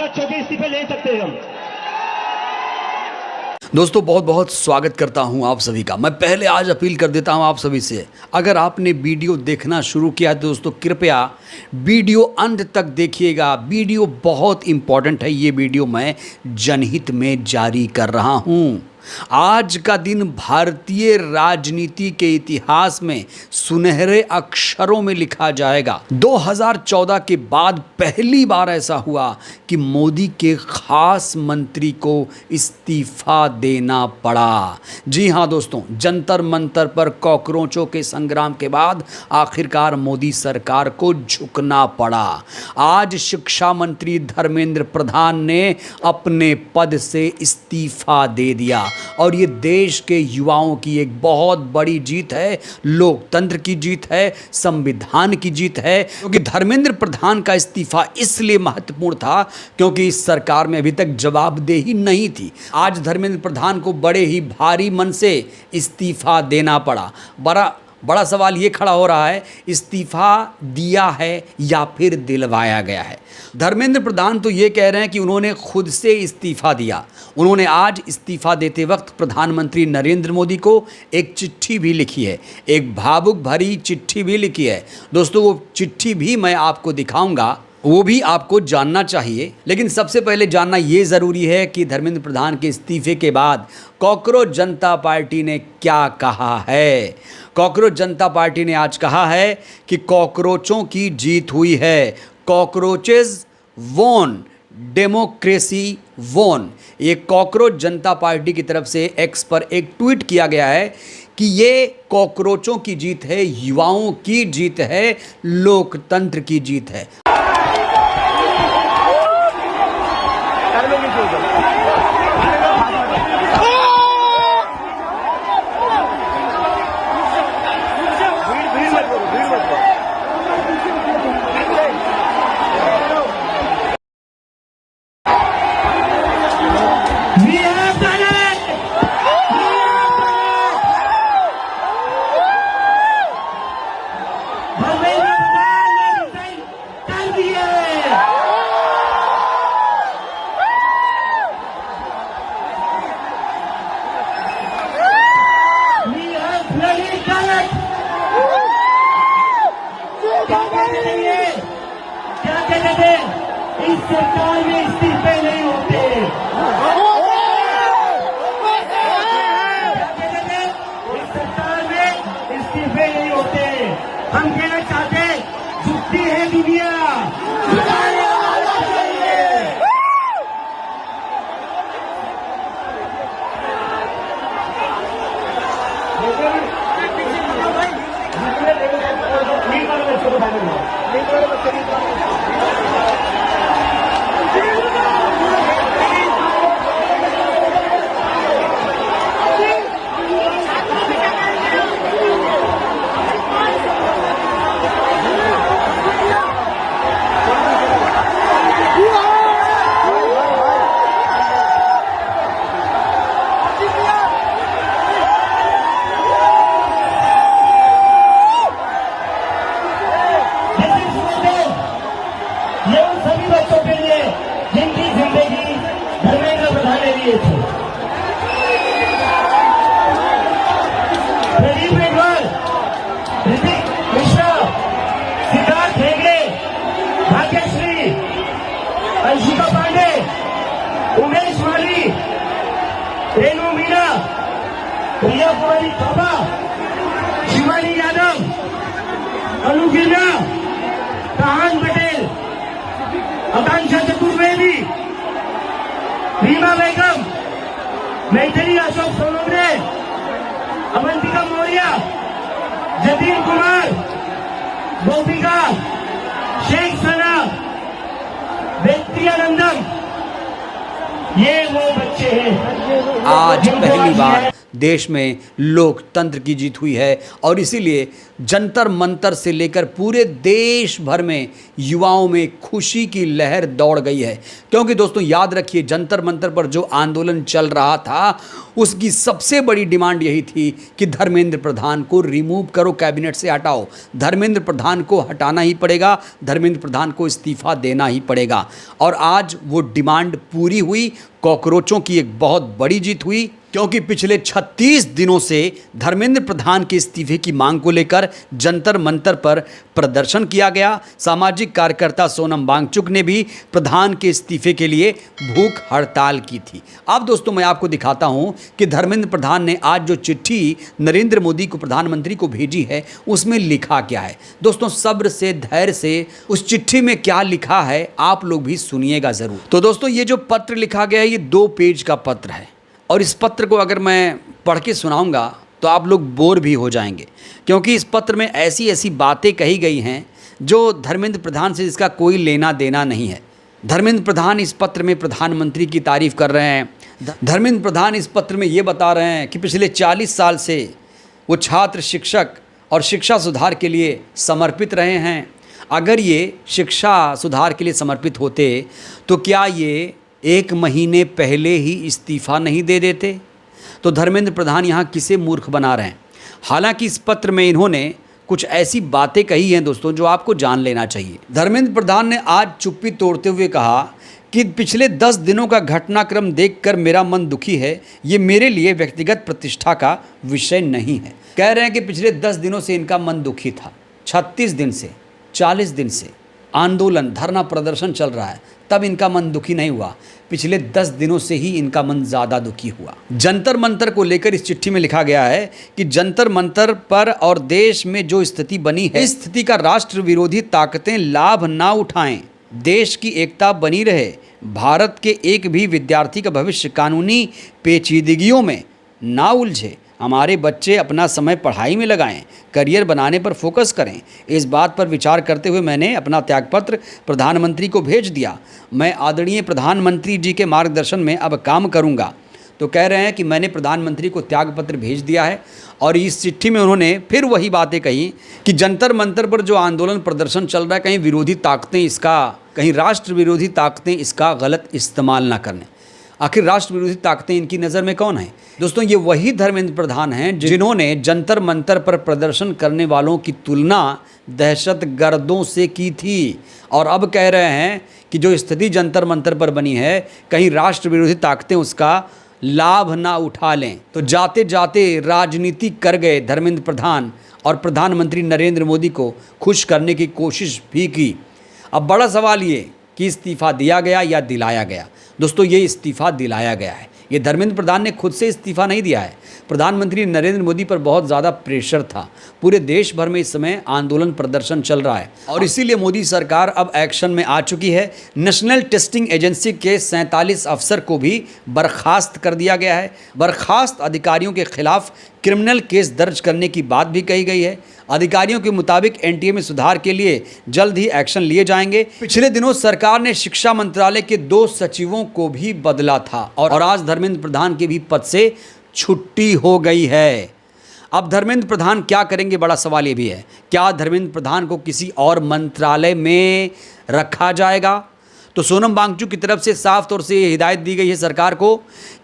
अध्यक्षों के इस्तीफे ले सकते हैं हम। दोस्तों बहुत बहुत स्वागत करता हूं आप सभी का। मैं पहले आज अपील कर देता हूं आप सभी से, अगर आपने वीडियो देखना शुरू किया तो दोस्तों कृपया वीडियो अंत तक देखिएगा। वीडियो बहुत इंपॉर्टेंट है। ये वीडियो मैं जनहित में जारी कर रहा हूं। आज का दिन भारतीय राजनीति के इतिहास में सुनहरे अक्षरों में लिखा जाएगा। 2014 के बाद पहली बार ऐसा हुआ कि मोदी के खास मंत्री को इस्तीफा देना पड़ा। जी हां दोस्तों, जंतर मंतर पर कॉकरोचों के संग्राम के बाद आखिरकार मोदी सरकार को झुकना पड़ा। आज शिक्षा मंत्री धर्मेंद्र प्रधान ने अपने पद से इस्तीफा दे दिया और ये देश के युवाओं की एक बहुत बड़ी जीत है, लोकतंत्र की जीत है, संविधान की जीत है। क्योंकि धर्मेंद्र प्रधान का इस्तीफा इसलिए महत्वपूर्ण था क्योंकि इस सरकार में अभी तक जवाबदेही नहीं थी। आज धर्मेंद्र प्रधान को बड़े ही भारी मन से इस्तीफा देना पड़ा। बड़ा सवाल ये खड़ा हो रहा है, इस्तीफा दिया है या फिर दिलवाया गया है। धर्मेंद्र प्रधान तो ये कह रहे हैं कि उन्होंने खुद से इस्तीफा दिया। उन्होंने आज इस्तीफा देते वक्त प्रधानमंत्री नरेंद्र मोदी को एक चिट्ठी भी लिखी है, एक भावुक भरी चिट्ठी भी लिखी है। दोस्तों वो चिट्ठी भी मैं आपको दिखाऊंगा, वो भी आपको जानना चाहिए। लेकिन सबसे पहले जानना ये ज़रूरी है कि धर्मेंद्र प्रधान के इस्तीफे के बाद कॉकरोच जनता पार्टी ने क्या कहा है। कॉकरोच जनता पार्टी ने आज कहा है कि कॉकरोचों की जीत हुई है, कॉकरोचेस वोन, डेमोक्रेसी वोन। ये कॉकरोच जनता पार्टी की तरफ से एक्स पर एक ट्वीट किया गया है कि ये कॉकरोचों की जीत है, युवाओं की जीत है, लोकतंत्र की जीत है। इस सरकार में इस्तीफे नहीं होते। इस सरकार में इस्तीफे नहीं होते। हम कहना चाहते, झुकती है दुनिया, ये उन सभी बच्चों के लिए जिनकी जिंदगी धर्मेंद्र प्रधान ने लिए थे। प्रदीप मेघवाल, ऋतिक मिश्रा, सिद्धार्थ हेगड़े, भाग्यश्री, अंशिका पांडे, उमेश माली, रेणु मीना, प्रिया कुमारी चौबा, शिवानी यादव, अनु गिरना, कहान पटेल, आकांक्षा चतुर्वेदी, रीमा बेगम, मैथिली अशोक सोनोग्रे, अवंतिका मौर्य, जतीन कुमार, गोपिका, शेख सना, बेत्तियानंदम, ये वो बच्चे हैं आज पहली बार देश में लोकतंत्र की जीत हुई है और इसीलिए जंतर मंतर से लेकर पूरे देश भर में युवाओं में खुशी की लहर दौड़ गई है। क्योंकि दोस्तों याद रखिए, जंतर मंतर पर जो आंदोलन चल रहा था उसकी सबसे बड़ी डिमांड यही थी कि धर्मेंद्र प्रधान को रिमूव करो, कैबिनेट से हटाओ। धर्मेंद्र प्रधान को हटाना ही पड़ेगा, धर्मेंद्र प्रधान को इस्तीफा देना ही पड़ेगा। और आज वो डिमांड पूरी हुई, कॉकरोचों की एक बहुत बड़ी जीत हुई। क्योंकि पिछले 36 दिनों से धर्मेंद्र प्रधान के इस्तीफे की मांग को लेकर जंतर मंतर पर प्रदर्शन किया गया। सामाजिक कार्यकर्ता सोनम वांगचुक ने भी प्रधान के इस्तीफे के लिए भूख हड़ताल की थी। अब दोस्तों मैं आपको दिखाता हूं कि धर्मेंद्र प्रधान ने आज जो चिट्ठी नरेंद्र मोदी को, प्रधानमंत्री को भेजी है, उसमें लिखा क्या है। दोस्तों सब्र से, धैर्य से उस चिट्ठी में क्या लिखा है आप लोग भी सुनिएगा ज़रूर। तो दोस्तों ये जो पत्र लिखा गया है ये 2 पेज का पत्र है और इस पत्र को अगर मैं पढ़ के सुनाऊंगा तो आप लोग बोर भी हो जाएंगे, क्योंकि इस पत्र में ऐसी ऐसी बातें कही गई हैं जो धर्मेंद्र प्रधान से जिसका कोई लेना देना नहीं है। धर्मेंद्र प्रधान इस पत्र में प्रधानमंत्री की तारीफ़ कर रहे हैं। धर्मेंद्र प्रधान इस पत्र में ये बता रहे हैं कि पिछले 40 साल से वो छात्र, शिक्षक और शिक्षा सुधार के लिए समर्पित रहे हैं। अगर ये शिक्षा सुधार के लिए समर्पित होते तो क्या ये 1 महीने पहले ही इस्तीफा नहीं दे देते? तो धर्मेंद्र प्रधान यहाँ किसे मूर्ख बना रहे हैं? हालांकि इस पत्र में इन्होंने कुछ ऐसी बातें कही हैं दोस्तों जो आपको जान लेना चाहिए। धर्मेंद्र प्रधान ने आज चुप्पी तोड़ते हुए कहा कि पिछले 10 दिनों का घटनाक्रम देखकर मेरा मन दुखी है। ये मेरे लिए व्यक्तिगत प्रतिष्ठा का विषय नहीं है। कह रहे हैं कि पिछले 10 दिनों से इनका मन दुखी था। 36 दिन से, 40 दिन से आंदोलन, धरना प्रदर्शन चल रहा है, तब इनका मन दुखी नहीं हुआ। पिछले 10 दिनों से ही इनका मन ज़्यादा दुखी हुआ। जंतर मंतर को लेकर इस चिट्ठी में लिखा गया है कि जंतर मंतर पर और देश में जो स्थिति बनी है, इस स्थिति का राष्ट्र विरोधी ताकतें लाभ ना उठाएं, देश की एकता बनी रहे, भारत के एक भी विद्यार्थी का भविष्य कानूनी पेचीदगियों में ना उलझे, हमारे बच्चे अपना समय पढ़ाई में लगाएं, करियर बनाने पर फोकस करें। इस बात पर विचार करते हुए मैंने अपना त्यागपत्र प्रधानमंत्री को भेज दिया। मैं आदरणीय प्रधानमंत्री जी के मार्गदर्शन में अब काम करूंगा। तो कह रहे हैं कि मैंने प्रधानमंत्री को त्यागपत्र भेज दिया है। और इस चिट्ठी में उन्होंने फिर वही बातें कही कि जंतर मंतर पर जो आंदोलन प्रदर्शन चल रहा है, कहीं विरोधी ताकतें इसका, कहीं राष्ट्र विरोधी ताकतें इसका गलत इस्तेमाल ना करने। आखिर राष्ट्र विरोधी ताकतें इनकी नज़र में कौन है? दोस्तों ये वही धर्मेंद्र प्रधान हैं जिन्होंने जंतर मंतर पर प्रदर्शन करने वालों की तुलना दहशतगर्दों से की थी और अब कह रहे हैं कि जो स्थिति जंतर मंतर पर बनी है, कहीं राष्ट्र विरोधी ताकतें उसका लाभ ना उठा लें। तो जाते जाते राजनीति कर गए धर्मेंद्र प्रधान और प्रधानमंत्री नरेंद्र मोदी को खुश करने की कोशिश भी की। अब बड़ा सवाल ये कि इस्तीफा दिया गया या दिलाया गया। दोस्तों ये इस्तीफा दिलाया गया है। ये धर्मेंद्र प्रधान ने खुद से इस्तीफा नहीं दिया है। प्रधानमंत्री नरेंद्र मोदी पर बहुत ज़्यादा प्रेशर था। पूरे देश भर में इस समय आंदोलन प्रदर्शन चल रहा है और इसीलिए मोदी सरकार अब एक्शन में आ चुकी है। नेशनल टेस्टिंग एजेंसी के 47 अफसर को भी बर्खास्त कर दिया गया है। बर्खास्त अधिकारियों के खिलाफ क्रिमिनल केस दर्ज करने की बात भी कही गई है। अधिकारियों के मुताबिक एनटीए में सुधार के लिए जल्द ही एक्शन लिए जाएंगे। पिछले दिनों सरकार ने शिक्षा मंत्रालय के 2 सचिवों को भी बदला था और आज धर्मेंद्र प्रधान के भी पद से छुट्टी हो गई है। अब धर्मेंद्र प्रधान क्या करेंगे, बड़ा सवाल ये भी है। क्या धर्मेंद्र प्रधान को किसी और मंत्रालय में रखा जाएगा? तो सोनम वांगचुक की तरफ से साफ तौर से ये हिदायत दी गई है सरकार को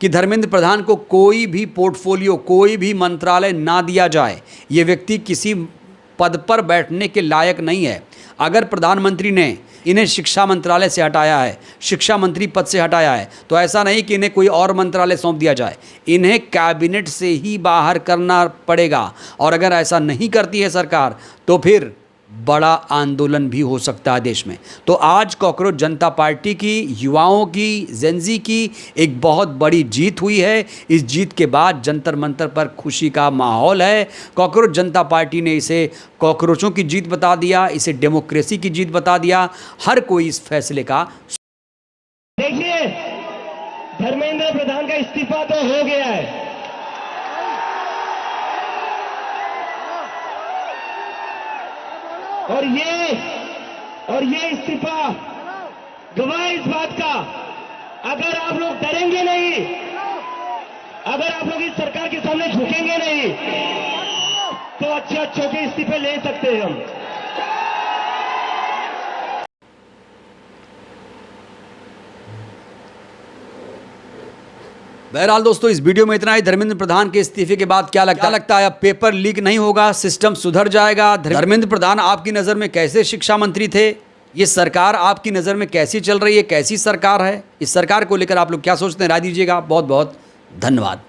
कि धर्मेंद्र प्रधान को कोई भी पोर्टफोलियो, कोई भी मंत्रालय ना दिया जाए। ये व्यक्ति किसी पद पर बैठने के लायक नहीं है। अगर प्रधानमंत्री ने इन्हें शिक्षा मंत्रालय से हटाया है, शिक्षा मंत्री पद से हटाया है, तो ऐसा नहीं कि इन्हें कोई और मंत्रालय सौंप दिया जाए। इन्हें कैबिनेट से ही बाहर करना पड़ेगा और अगर ऐसा नहीं करती है सरकार तो फिर बड़ा आंदोलन भी हो सकता है देश में। तो आज कॉकरोच जनता पार्टी की, युवाओं की, जेनजी की एक बहुत बड़ी जीत हुई है। इस जीत के बाद जंतर मंतर पर खुशी का माहौल है। कॉकरोच जनता पार्टी ने इसे कॉकरोचों की जीत बता दिया, इसे डेमोक्रेसी की जीत बता दिया। हर कोई इस फैसले का देखिए, धर्मेंद्र प्रधान का इस्तीफा तो हो गया है, और ये इस्तीफा गवाह इस बात का, अगर आप लोग डरेंगे नहीं, अगर आप लोग इस सरकार के सामने झुकेंगे नहीं तो अच्छे के इस्तीफे ले सकते हैं हम। बहरहाल दोस्तों, इस वीडियो में इतना ही। धर्मेंद्र प्रधान के इस्तीफे के बाद क्या लगता है अब पेपर लीक नहीं होगा, सिस्टम सुधर जाएगा? धर्मेंद्र प्रधान आपकी नज़र में कैसे शिक्षा मंत्री थे? ये सरकार आपकी नज़र में कैसी चल रही है, कैसी सरकार है? इस सरकार को लेकर आप लोग क्या सोचते हैं? राय दीजिएगा। बहुत बहुत धन्यवाद।